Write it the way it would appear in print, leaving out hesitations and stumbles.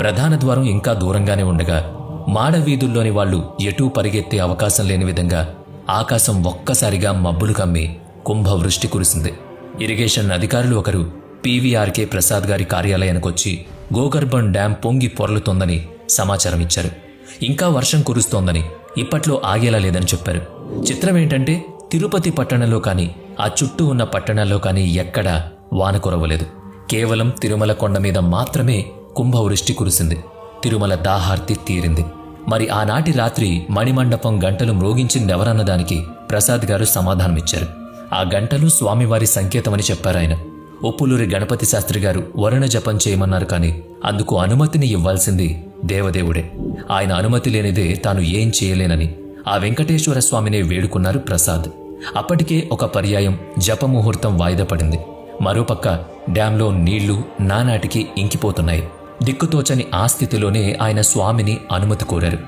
ప్రధాన ద్వారం ఇంకా దూరంగానే ఉండగా మాడవీధుల్లోని వాళ్లు ఎటూ పరిగెత్తే అవకాశం లేని విధంగా ఆకాశం ఒక్కసారిగా మబ్బులు కమ్మి కుంభవృష్టి కురిసింది. ఇరిగేషన్ అధికారులు ఒకరు పీవీఆర్కే ప్రసాద్ గారి కార్యాలయానికొచ్చి గోకర్బన్ డ్యాం పొంగి పొర్లుతోందని సమాచారం ఇచ్చారు. ఇంకా వర్షం కురుస్తోందని, ఇప్పట్లో ఆగేలా లేదని చెప్పారు. చిత్రమేంటంటే తిరుపతి పట్టణంలో కానీ ఆ చుట్టూ ఉన్న పట్టణాల్లో కానీ ఎక్కడా వాన కురవలేదు. కేవలం తిరుమల కొండ మీద మాత్రమే కుంభవృష్టి కురిసింది. తిరుమల దాహార్తి తీరింది. మరి ఆనాటి రాత్రి మణిమండపం గంటలు మ్రోగించిందెవరన్నదానికి ప్రసాద్ గారు సమాధానమిచ్చారు. ఆ గంటలు స్వామివారి సంకేతమని చెప్పారాయన. ఉప్పులూరి గణపతి శాస్త్రి గారు వరుణ జపం చేయమన్నారు, కానీ అందుకు అనుమతిని ఇవ్వాల్సింది దేవదేవుడే. ఆయన అనుమతి లేనిదే తాను ఏం చేయలేనని ఆ వెంకటేశ్వర స్వామినే వేడుకున్నారు ప్రసాద్. అప్పటికే ఒక పర్యాయం జపముహూర్తం వాయిదా పడింది. మరోపక్క డ్యాంలో నీళ్లు నానాటికి ఇంకిపోతున్నాయి. దిక్కుతోచని ఆ స్థితిలోనే ఆయన స్వామిని అనుమతి కోరారు.